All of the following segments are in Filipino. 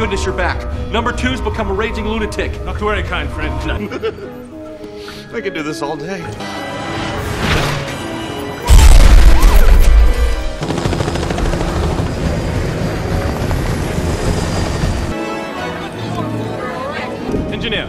goodness you're back. Number 2's become a raging lunatic. Not to worry, kind friend. I could do this all day. Engineer,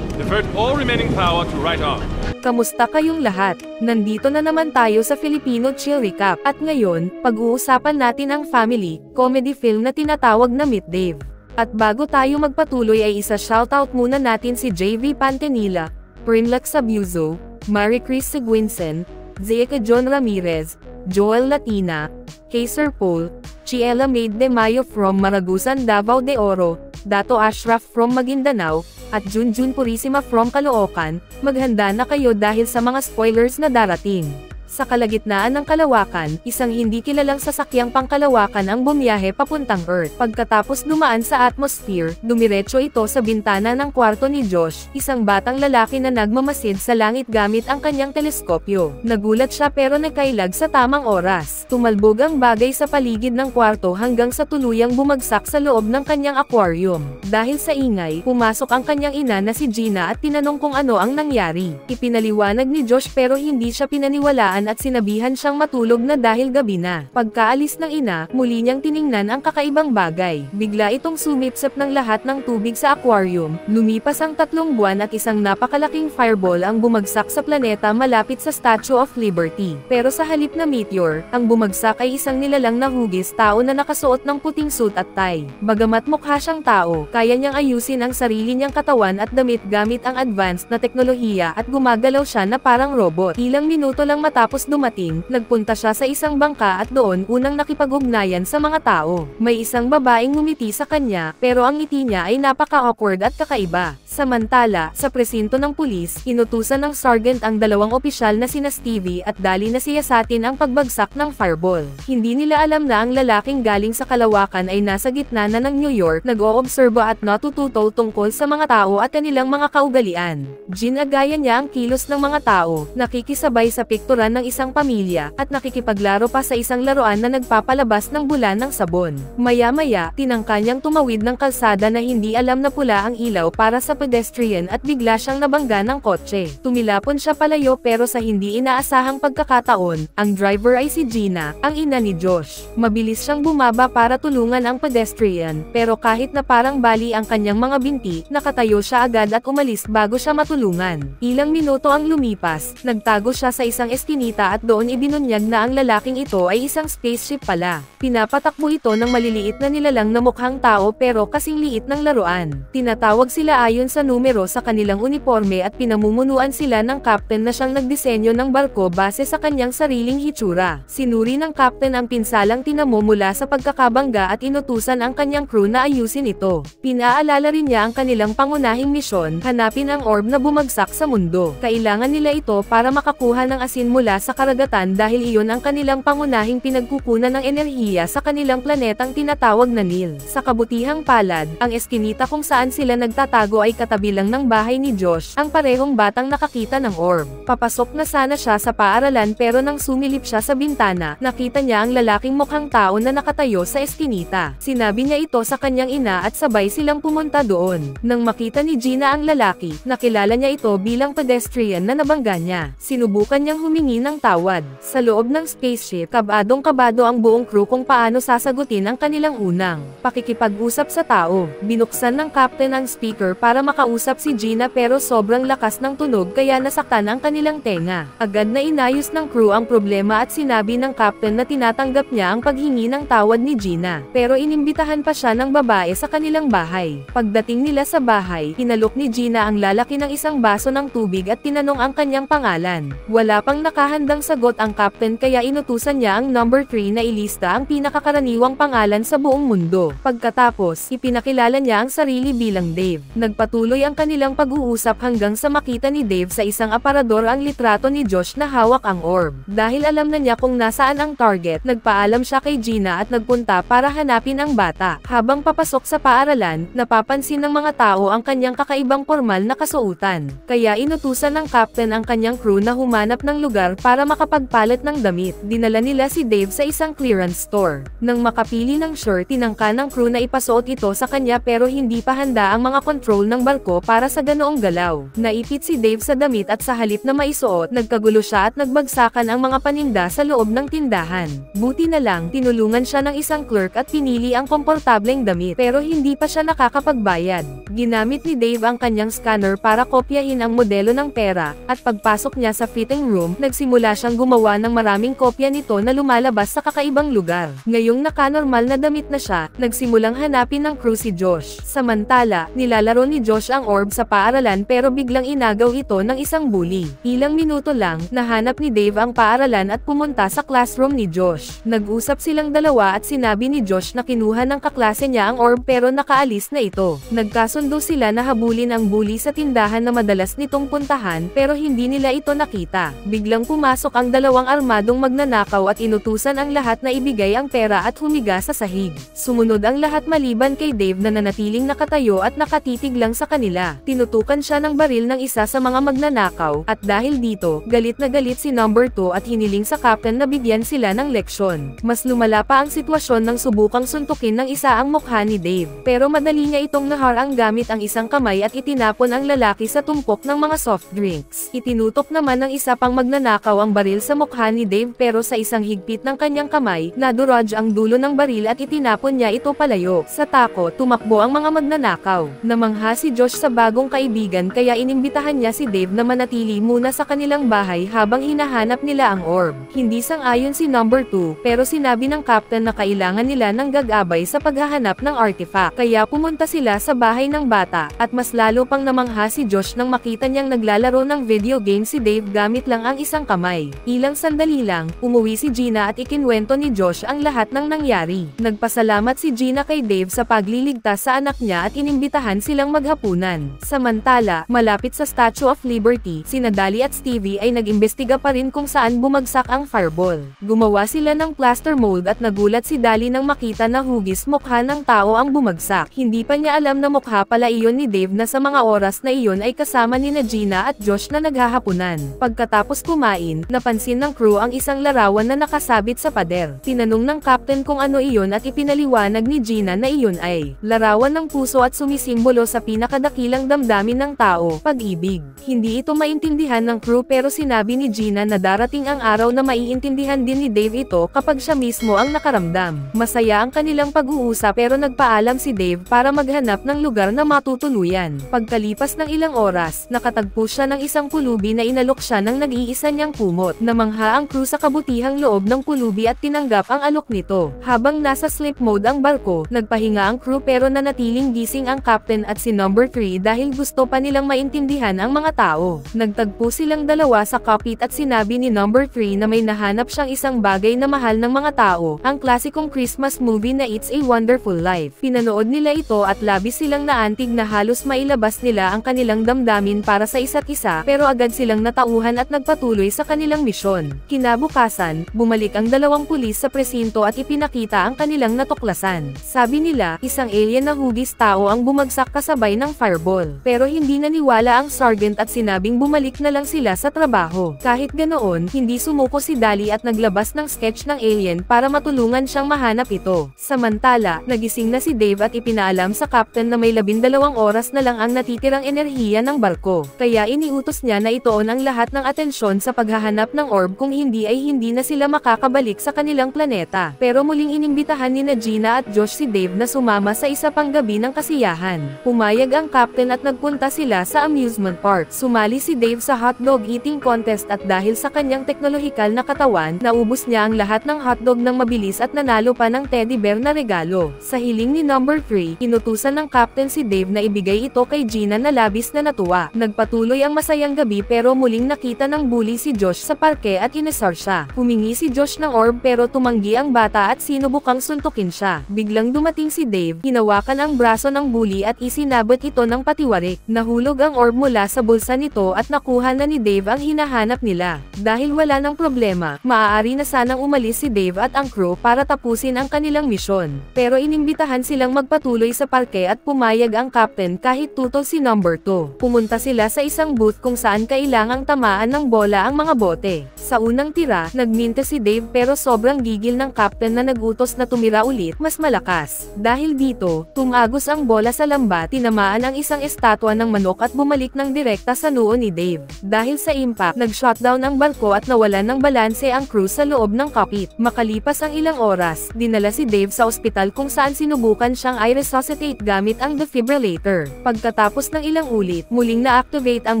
divert all remaining power to right arm. Kamusta kayong lahat? Nandito na naman tayo sa Filipino Chill Recap. At ngayon, pag-uusapan natin ang family, comedy film na tinatawag na Meet Dave. At bago tayo magpatuloy ay isa-shoutout muna natin si JV Pantenila, Prinlax Abuso, Marie Chris Seguinsen, Zeka John Ramirez, Joel Latina, Kay Sir Paul, Chiela Maid de Mayo from Maragusan Davao de Oro, Dato Ashraf from Maguindanao, at Junjun Purisima from Caloocan. Maghanda na kayo dahil sa mga spoilers na darating. Sa kalagitnaan ng kalawakan, isang hindi kilalang sasakyang pangkalawakan ang bumiyahe papuntang Earth. Pagkatapos dumaan sa atmosphere, dumiretso ito sa bintana ng kwarto ni Josh, isang batang lalaki na nagmamasid sa langit gamit ang kanyang teleskopyo. Nagulat siya pero nakailag sa tamang oras. Tumalbog ang bagay sa paligid ng kwarto hanggang sa tuluyang bumagsak sa loob ng kanyang aquarium. Dahil sa ingay, pumasok ang kanyang ina na si Gina at tinanong kung ano ang nangyari. Ipinaliwanag ni Josh pero hindi siya pinaniwalaan at sinabihan siyang matulog na dahil gabi na. Pagkaalis ng ina, muli niyang tiningnan ang kakaibang bagay. Bigla itong sumipsip ng lahat ng tubig sa aquarium. Lumipas ang 3 buwan at isang napakalaking fireball ang bumagsak sa planeta malapit sa Statue of Liberty. Pero sa halip na meteor, ang bumagsak ay isang nilalang na hugis tao na nakasuot ng puting suit at tie. Bagamat mukha siyang tao, kaya niyang ayusin ang sarili niyang katawan at damit gamit ang advanced na teknolohiya at gumagalaw siya na parang robot. Ilang minuto lang matapos dumating, nagpunta siya sa isang bangka at doon unang nakipag-ugnayan sa mga tao. May isang babaeng ngumiti sa kanya, pero ang ngiti niya ay napaka-awkward at kakaiba. Samantala, sa presinto ng pulis, inutusan ng sergeant ang 2 opisyal na sina Stevie at Dali na siyasatin ang pagbagsak ng fireball. Hindi nila alam na ang lalaking galing sa kalawakan ay nasa gitna na ng New York, nag-oobserbo at natututol tungkol sa mga tao at kanilang mga kaugalian. Ginagaya niya ang kilos ng mga tao, nakikisabay sa pikturan ng isang pamilya, at nakikipaglaro pa sa isang laruan na nagpapalabas ng bulan ng sabon. Maya-maya, tinangka niyang tumawid ng kalsada na hindi alam na pula ang ilaw para sa pedestrian at bigla siyang nabangga ng kotse. Tumilapon siya palayo pero sa hindi inaasahang pagkakataon, ang driver ay si Gina, ang ina ni Josh. Mabilis siyang bumaba para tulungan ang pedestrian, pero kahit na parang bali ang kanyang mga binti, nakatayo siya agad at umalis bago siya matulungan. Ilang minuto ang lumipas, nagtago siya sa isang eskinita at doon ibinunyag na ang lalaking ito ay isang spaceship pala. Pinapatakbo ito ng maliliit na nilalang na mukhang tao pero kasing liit ng laruan. Tinatawag sila ayon sa numero sa kanilang uniforme at pinamumunuan sila ng captain na siyang nagdisenyo ng barko base sa kanyang sariling hitsura. Sinuri ng captain ang pinsalang tinamo mula sa pagkakabangga at inutusan ang kanyang crew na ayusin ito. Pinaalala rin niya ang kanilang pangunahing misyon, hanapin ang orb na bumagsak sa mundo. Kailangan nila ito para makakuha ng asin mula sa karagatan dahil iyon ang kanilang pangunahing pinagkukunan ng enerhiya sa kanilang planetang tinatawag na Nil. Sa kabutihang palad, ang eskinita kung saan sila nagtatago ay katabi lang ng bahay ni Josh, ang parehong batang nakakita ng orb. Papasok na sana siya sa paaralan pero nang sumilip siya sa bintana, nakita niya ang lalaking mukhang tao na nakatayo sa eskinita. Sinabi niya ito sa kanyang ina at sabay silang pumunta doon. Nang makita ni Gina ang lalaki, nakilala niya ito bilang pedestrian na nabangga niya. Sinubukan niyang humingi ng tawad. Sa loob ng spaceship, kabadong-kabado ang buong crew kung paano sasagutin ang kanilang unang pakikipag-usap sa tao. Binuksan ng captain ang speaker para makausap si Gina pero sobrang lakas ng tunog kaya nasaktan ang kanilang tenga. Agad na inayos ng crew ang problema at sinabi ng captain na tinatanggap niya ang paghingi ng tawad ni Gina. Pero inimbitahan pa siya ng babae sa kanilang bahay. Pagdating nila sa bahay, inalok ni Gina ang lalaki ng isang baso ng tubig at tinanong ang kanyang pangalan. Wala pang nakahandang sagot ang captain kaya inutusan niya ang number 3 na ilista ang pinakakaraniwang pangalan sa buong mundo. Pagkatapos, ipinakilala niya ang sarili bilang Dave. Nagpatuloy ang kanilang pag-uusap hanggang sa makita ni Dave sa isang aparador ang litrato ni Josh na hawak ang orb. Dahil alam na niya kung nasaan ang target, nagpaalam siya kay Gina at nagpunta para hanapin ang bata. Habang papasok sa paaralan, napapansin ng mga tao ang kanyang kakaibang formal na kasuotan. Kaya inutusan ng captain ang kanyang crew na humanap ng lugar para makapagpalit ng damit. Dinala nila si Dave sa isang clearance store. Nang makapili ng shirt, tinangka ng crew na ipasuot ito sa kanya pero hindi pa handa ang mga control ng barko para sa ganoong galaw. Naipit si Dave sa damit at sa halip na maisuot, nagkagulo siya at nagbagsakan ang mga paninda sa loob ng tindahan. Buti na lang, tinulungan siya ng isang clerk at pinili ang komportableng damit pero hindi pa siya nakakapagbayad. Ginamit ni Dave ang kanyang scanner para kopyahin ang modelo ng pera, at pagpasok niya sa fitting room, nagsimula siyang gumawa ng maraming kopya nito na lumalabas sa kakaibang lugar. Ngayong nakanormal na damit na siya, nagsimulang hanapin ng crew si Josh. Samantala, nilalaro ni Josh ang orb sa paaralan pero biglang inagaw ito ng isang bully. Ilang minuto lang, nahanap ni Dave ang paaralan at pumunta sa classroom ni Josh. Nag-usap silang dalawa at sinabi ni Josh na kinuha ng kaklase niya ang orb pero nakaalis na ito. Nagkasundo sila na habulin ang bully sa tindahan na madalas nitong puntahan pero hindi nila ito nakita. Biglang pumasok ang dalawang armadong magnanakaw at inutusan ang lahat na ibigay ang pera at humiga sa sahig. Sumunod ang lahat maliban kay Dave na nanatiling nakatayo at nakatitig lang sa kanila. Tinutukan siya ng baril ng isa sa mga magnanakaw at dahil dito, galit na galit si number 2 at hiniling sa captain na bigyan sila ng leksyon. Mas lumala pa ang sitwasyon nang subukang suntukin ng isa ang mukha ni Dave. Pero madali niya itong naharang gamit ang isang kamay at itinapon ang lalaki sa tumpok ng mga soft drinks. Itinutok naman ng isa pang magnanakaw ang baril sa mukha ni Dave pero sa isang higpit ng kanyang kamay, naduraj ang dulo ng baril at itinapon niya ito palayo. Sa tako, tumakbo ang mga magnanakaw. Namangha si Josh sa bagong kaibigan kaya inimbitahan niya si Dave na manatili muna sa kanilang bahay habang hinahanap nila ang orb. Hindi sang-ayon si number 2 pero sinabi ng captain na kailangan nila ng gagabay sa paghahanap ng artifact. Kaya pumunta sila sa bahay ng bata at mas lalo pang namangha si Josh nang makita niyang naglalaro ng video game si Dave gamit lang ang isang kamay. Ilang sandali lang, umuwi si Gina at ikinwento ni Josh ang lahat ng nangyari. Nagpasalamat si Gina kay Dave sa pagliligtas sa anak niya at inimbitahan silang maghapunan. Samantala, malapit sa Statue of Liberty, sina Dali at Stevie ay nag-imbestiga pa rin kung saan bumagsak ang fireball. Gumawa sila ng plaster mold at nagulat si Dali nang makita na hugis mukha ng tao ang bumagsak. Hindi pa niya alam na mukha pala iyon ni Dave na sa mga oras na iyon ay kasama ni Gina at Josh na naghahapunan. Pagkatapos kumain, napansin ng crew ang isang larawan na nakasabit sa pader. Tinanong ng captain kung ano iyon at ipinaliwanag ni Gina na iyon ay larawan ng puso at sumisimbolo sa pinakadakilang damdamin ng tao, pag-ibig. Hindi ito maintindihan ng crew pero sinabi ni Gina na darating ang araw na maiintindihan din ni Dave ito kapag siya mismo ang nakaramdam. Masaya ang kanilang pag-uusap pero nagpaalam si Dave para maghanap ng lugar na matutuluyan. Pagkalipas ng ilang oras, nakatagpo siya ng isang pulubi na inalok siya ng nag-iisa niyang kumot. Namangha ang crew sa kabutihang loob ng pulubi at tinanggap ang alok nito. Habang nasa sleep mode ang barko, nagpahinga ang crew pero nanatiling gising ang captain at si number 3 dahil gusto pa nilang maintindihan ang mga tao. Nagtagpo silang dalawa sa cockpit at sinabi ni number 3 na may nahanap siyang isang bagay na mahal ng mga tao, ang klasikong Christmas movie na It's a Wonderful Life. Pinanood nila ito at labis silang naantig na halos mailabas nila ang kanilang damdamin para sa isa't isa pero agad silang natauhan at nagpatuloy sa kanilang misyon. Kinabukasan, bumalik ang dalawang pulis sa presinto at ipinakita ang kanilang natuklasan. Sabi nila, isang alien na hugis tao ang bumagsak kasabay ng fireball. Pero hindi naniwala ang sergeant at sinabing bumalik na lang sila sa trabaho. Kahit ganoon, hindi sumuko si Dali at naglabas ng sketch ng alien para matulungan siyang mahanap ito. Samantala, nagising na si Dave at ipinaalam sa captain na may 12 oras na lang ang natitirang enerhiya ng barko. Kaya iniutos niya na ituon ang lahat ng atensyon sa paghahanap ng orb kung hindi ay hindi na sila makakabalik sa kanilang planeta. Pero muling inimbitahan ni Gina at Josh si Dave na sumama sa isa pang gabi ng kasiyahan. Pumayag ang captain at nagpunta sila sa amusement park. Sumali si Dave sa hotdog eating contest at dahil sa kanyang teknolohikal na katawan, naubos niya ang lahat ng hotdog ng mabilis at nanalo pa ng teddy bear na regalo. Sa hiling ni number 3, inutusan ng captain si Dave na ibigay ito kay Gina na labis na natuwa. Nagpatuloy ang masayang gabi pero muling nakita ng bully si Josh sa parke at inesar siya. Humingi si Josh ng orb pero tumanggi ang bata at sinubukang suntukin siya. Biglang dumating si Dave, hinawakan ang braso ng bully at isinabot ito ng patiwarik. Nahulog ang orb mula sa bulsa nito at nakuha na ni Dave ang hinahanap nila. Dahil wala ng problema, maaari na sanang umalis si Dave at ang crew para tapusin ang kanilang misyon. Pero inimbitahan silang magpatuloy sa parke at pumayag ang captain kahit tutol si number 2. Pumunta sila sa isang booth kung saan kailangang tamaan ng bola ang mga bote. Sa unang tira, nagminta si Dave pero sobrang gigil ng captain na nagutos na tumira ulit, mas malakas. Dahil dito, tumagos ang bola sa lambat, tinamaan ang isang estatwa ng manok at bumalik ng direkta sa noo ni Dave. Dahil sa impact, nag-shutdown ang barko at nawalan ng balanse ang crew sa loob ng cockpit. Makalipas ang ilang oras, dinala si Dave sa ospital kung saan sinubukan siyang i-resuscitate gamit ang defibrillator. Pagkatapos ng ilang ulit, muling na-activate ang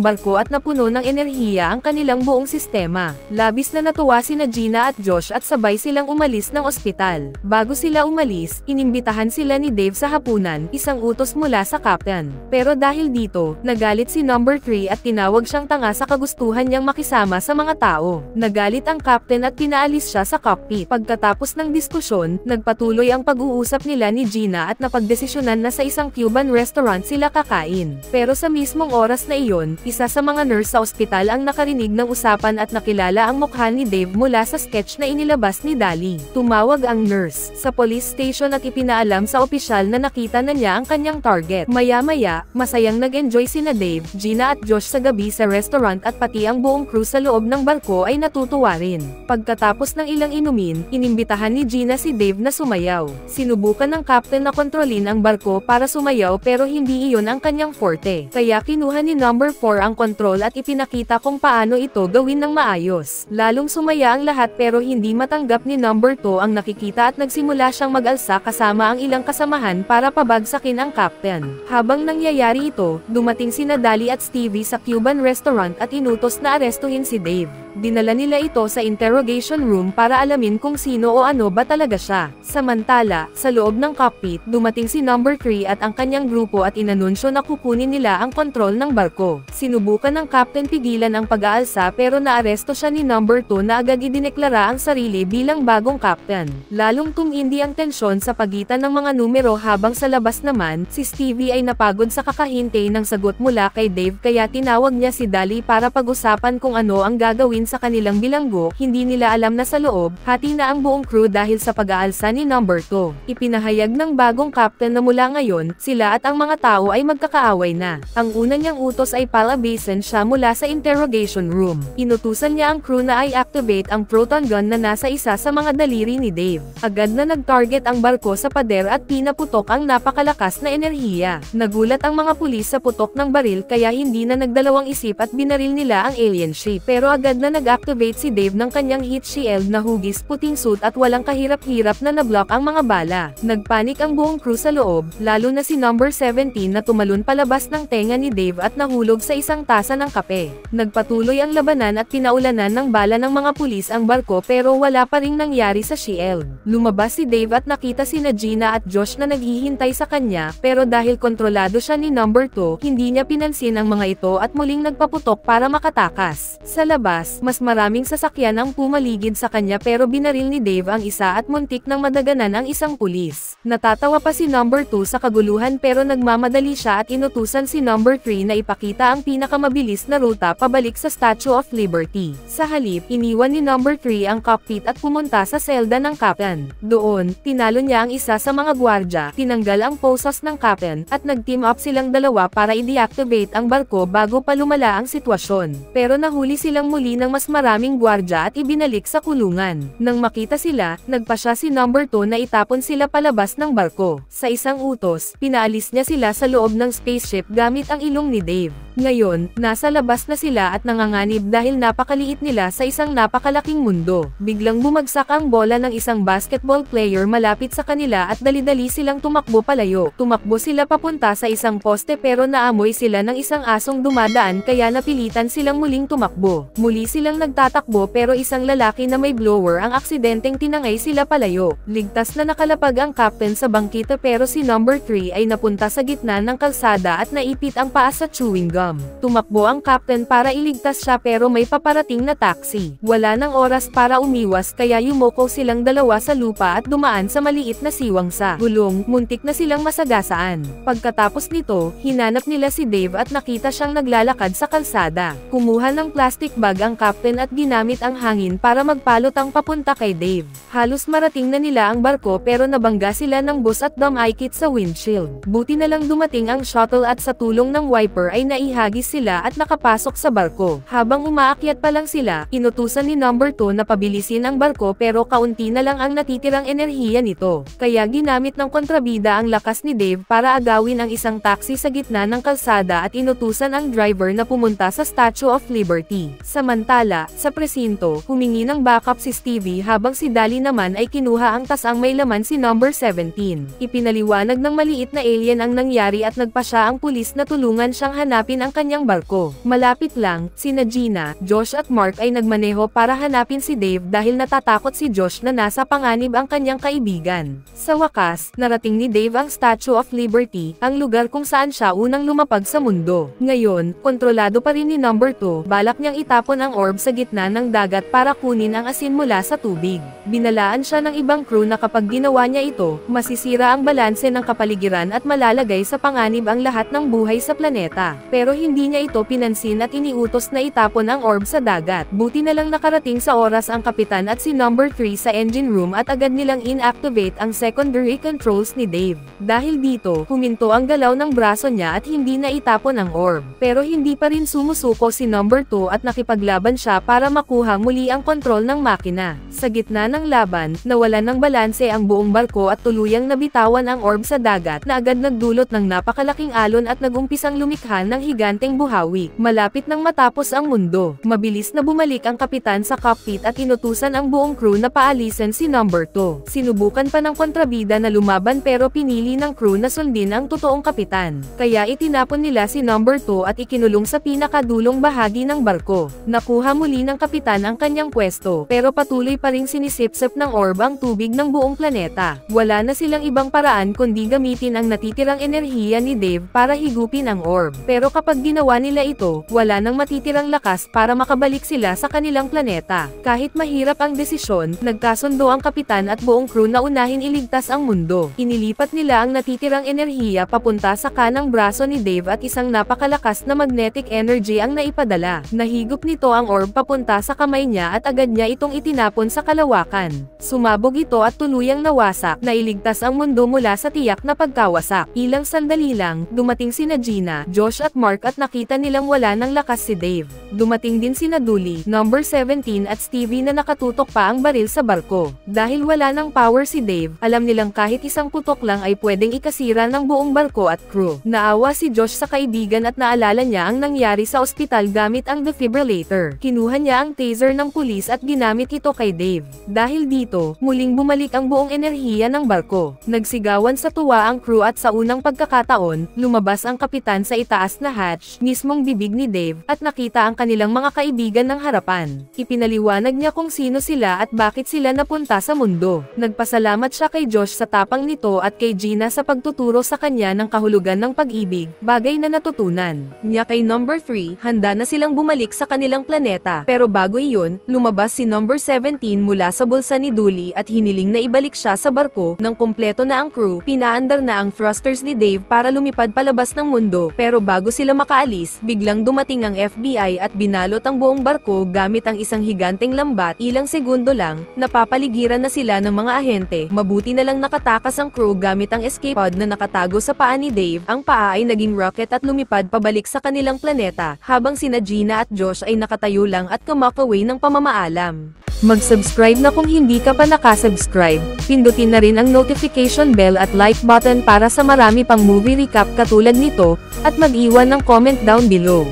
barko at napuno ng enerhiya ang kanilang buong sistema. Labis na natuwa sina Gina at Josh at sabay silang umalis ng ospital. Bago sila umalis, inimbitahan sila ni Dave sa hapunan, isang utos mula sa captain. Pero dahil dito, nagalit si number 3 at tinawag siyang tanga sa kagustuhan niyang makisama sa mga tao. Nagalit ang captain at pinaalis siya sa cockpit. Pagkatapos ng diskusyon, nagpatuloy ang pag-uusap nila ni Gina at napagdesisyonan na sa isang Cuban restaurant sila kakain. Pero sa mismong oras na iyon, isa sa mga nurse sa ospital ang nakarinig ng usapan at nakilala ang mukha ni Dave mula sa sketch na inilabas ni Dali. Tumawag ang nurse sa police station at ipinaalam sa opisyal na nakita na niya ang kanyang target. Maya-maya, masayang nag-enjoy sina Dave, Gina at Josh sa gabi sa restaurant at pati ang buong crew sa loob ng barko ay natutuwa rin. Pagkatapos ng ilang inumin, inimbitahan ni Gina si Dave na sumayaw. Sinubukan ng captain na kontrolin ang barko para sumayaw pero hindi iyon ang kanyang forte. Kaya kinuha ni number 4 ang kontrol at ipinakita kung paano ito gawin ng maayos. Lalong sumaya ang lahat pero hindi matanggap ni number 2 ang nakikita at nagsimula siyang mag-alsa kasama ang ilang kasamahan para pabagsakin ang captain. Habang nangyayari ito, dumating sina Dali at Stevie sa Cuban restaurant at inutos na arestuhin si Dave. Dinala nila ito sa interrogation room para alamin kung sino o ano ba talaga siya. Samantala, sa loob ng cockpit, dumating si number 3 at ang kanyang grupo at inanunsyo na kukunin nila ang kontrol ng barko. Sinubukan ng captain pigilan ang pag-aalsa pero naaresto siya ni number 2 na agad idineklara ang sarili bilang bagong captain. Lalong tumindi ang tensyon sa pagitan ng mga numero habang sa labas naman, si Stevie ay napagod sa kakahintay ng sagot mula kay Dave kaya tinawag niya si Dali para pag-usapan kung ano ang gagawin sa kanilang bilanggo. Hindi nila alam na sa loob, hati na ang buong crew dahil sa pag-aalsa ni number 2. Ipinahayag ng bagong captain na mula ngayon, sila at ang mga tao ay magkakaaway na. Ang una niyang utos ay palabasin siya mula sa interrogation room. Inutusan niya ang crew na i-activate ang proton gun na nasa isa sa mga daliri ni Dave. Agad na nag-target ang barko sa pader at pinaputok ang napakalakas na enerhiya. Nagulat ang mga pulis sa putok ng baril kaya hindi na nagdalawang isip at binaril nila ang alien ship. Pero agad na nag-activate si Dave ng kanyang heat shield na hugis puting suit at walang kahirap-hirap na nablock ang mga bala. Nagpanik ang buong crew sa loob, lalo na si number 17 na tumalon palabas ng tenga ni Dave at nahulog sa isang tasa ng kape. Nagpatuloy ang labanan at pinaulanan ng bala ng mga pulis ang barko pero wala pa ring nangyari sa shield. Lumabas si Dave at nakita sina Gina at Josh na naghihintay sa kanya pero dahil kontrolado siya ni number 2, hindi niya pinansin ang mga ito at muling nagpaputok para makatakas. Sa labas, mas maraming sasakyan ang pumaligid sa kanya pero binaril ni Dave ang isa at muntik nang madaganan ang isang pulis. Natatawa pa si number 2 sa kaguluhan pero nagmamadali siya at inutusan si number 3 na ipakita ang pinakamabilis na ruta pabalik sa Statue of Liberty. Sa halip, iniwan ni number 3 ang cockpit at pumunta sa selda ng captain. Doon, tinalo niya ang isa sa mga gwardya, tinanggal ang posas ng captain, at nag-team up silang dalawa para i-deactivate ang barko bago pa lumala ang sitwasyon. Pero nahuli silang muli ng mas maraming gwardya at ibinalik sa kulungan. Nang makita sila, nagpasya si number 2 na itapon sila palabas ng barko. Sa isang utos, pinaalis niya sila sa loob ng spaceship gamit ang ilong ni Dave. Ngayon, nasa labas na sila at nanganganib dahil napakaliit nila sa isang napakalaking mundo. Biglang bumagsak ang bola ng isang basketball player malapit sa kanila at dali-dali silang tumakbo palayo. Tumakbo sila papunta sa isang poste pero naamoy sila ng isang asong dumadaan kaya napilitan silang muling tumakbo. Muli silang nagtatakbo pero isang lalaki na may blower ang aksidenteng tinangay sila palayo. Ligtas na nakalapag ang captain sa bangkita pero si number 3 ay napunta sa gitna ng kalsada at naipit ang paa sa chewing gum. Tumakbo ang captain para iligtas siya pero may paparating na taxi. Wala nang oras para umiwas kaya yumoko silang dalawa sa lupa at dumaan sa maliit na siwang sa gulong, muntik na silang masagasaan. Pagkatapos nito, hinanap nila si Dave at nakita siyang naglalakad sa kalsada. Kumuha ng plastic bag ang captain at ginamit ang hangin para magpalutang papunta kay Dave. Halos marating na nila ang barko pero nabangga sila ng bus at dumikit sa windshield. Buti na lang dumating ang shuttle at sa tulong ng wiper ay ihagis sila at nakapasok sa barko. Habang umaakyat pa lang sila, inutusan ni number 2 na pabilisin ang barko pero kaunti na lang ang natitirang enerhiya nito. Kaya ginamit ng kontrabida ang lakas ni Dave para agawin ang isang taxi sa gitna ng kalsada at inutusan ang driver na pumunta sa Statue of Liberty. Samantala, sa presinto, humingi ng backup si Stevie habang si Dali naman ay kinuha ang tasang may laman si number 17. Ipinaliwanag ng maliit na alien ang nangyari at nagpa siya ang pulis na tulungan siyang hanapin ang kanyang barko. Malapit lang, sina Gina, Josh at Mark ay nagmaneho para hanapin si Dave dahil natatakot si Josh na nasa panganib ang kanyang kaibigan. Sa wakas, narating ni Dave ang Statue of Liberty, ang lugar kung saan siya unang lumapag sa mundo. Ngayon, kontrolado pa rin ni number 2, balak niyang itapon ang orb sa gitna ng dagat para kunin ang asin mula sa tubig. Binalaan siya ng ibang crew na kapag ginawa niya ito, masisira ang balanse ng kapaligiran at malalagay sa panganib ang lahat ng buhay sa planeta. Pero hindi niya ito pinansin at iniutos na itapon ang orb sa dagat. Buti na lang nakarating sa oras ang kapitan at si number 3 sa engine room at agad nilang inactivate ang secondary controls ni Dave. Dahil dito, huminto ang galaw ng braso niya at hindi na itapon ang orb. Pero hindi pa rin sumusuko si number 2 at nakipaglaban siya para makuha muli ang kontrol ng makina. Sa gitna ng laban, nawalan ng balanse ang buong barko at tuluyang nabitawan ang orb sa dagat na agad nagdulot ng napakalaking alon at nagumpisang lumikha ng higanteng buhawi. Malapit nang matapos ang mundo, mabilis na bumalik ang kapitan sa cockpit at inutusan ang buong crew na paalisan si number 2. Sinubukan pa ng kontrabida na lumaban pero pinili ng crew na sundin ang totoong kapitan. Kaya itinapon nila si number 2 at ikinulong sa pinakadulong bahagi ng barko. Nakuha muli ng kapitan ang kanyang pwesto, pero patuloy pa ring sinisip-sip ng orb ang tubig ng buong planeta. Wala na silang ibang paraan kundi gamitin ang natitirang enerhiya ni Dave para higupin ang orb. Pero kapag ginawa nila ito, wala nang matitirang lakas para makabalik sila sa kanilang planeta. Kahit mahirap ang desisyon, nagkasundo ang kapitan at buong crew na unahin iligtas ang mundo. Inilipat nila ang natitirang enerhiya papunta sa kanang braso ni Dave at isang napakalakas na magnetic energy ang naipadala. Nahigop nito ang orb papunta sa kamay niya at agad niya itong itinapon sa kalawakan. Sumabog ito at tuluyang nawasak, nailigtas ang mundo mula sa tiyak na pagkawasak. Ilang sandali lang, dumating sina Gina, Josh at Mark at nakita nilang wala ng lakas si Dave. Dumating din sina Dully, number 17 at Stevie na nakatutok pa ang baril sa barko. Dahil wala ng power si Dave, alam nilang kahit isang putok lang ay pwedeng ikasira ng buong barko at crew. Naawa si Josh sa kaibigan at naalala niya ang nangyari sa ospital gamit ang defibrillator. Kinuha niya ang taser ng pulis at ginamit ito kay Dave. Dahil dito, muling bumalik ang buong enerhiya ng barko. Nagsigawan sa tuwa ang crew at sa unang pagkakataon, lumabas ang kapitan sa itaas na hatch, mismong bibig ni Dave, at nakita ang kanilang mga kaibigan ng harapan. Ipinaliwanag niya kung sino sila at bakit sila napunta sa mundo. Nagpasalamat siya kay Josh sa tapang nito at kay Gina sa pagtuturo sa kanya ng kahulugan ng pag-ibig, bagay na natutunan niya kay number 3, handa na silang bumalik sa kanilang planeta. Pero bago iyon, lumabas si number 17 mula sa bulsa ni Dully at hiniling na ibalik siya sa barko. Nang kumpleto na ang crew, pinaandar na ang thrusters ni Dave para lumipad palabas ng mundo. Pero bago sila makaalis, biglang dumating ang FBI at binalot ang buong barko gamit ang isang higanteng lambat. Ilang segundo lang, napapaligiran na sila ng mga ahente. Mabuti na lang nakatakas ang crew gamit ang escape pod na nakatago sa paa ni Dave. Ang paa ay naging rocket at lumipad pabalik sa kanilang planeta, habang sina Gina at Josh ay nakatayo lang at kamakaway ng pamamaalam. Mag-subscribe na kung hindi ka pa nakasubscribe, pindutin na rin ang notification bell at like button para sa marami pang movie recap katulad nito, at mag-iwan ng comment down below.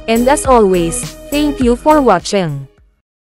And as always, thank you for watching.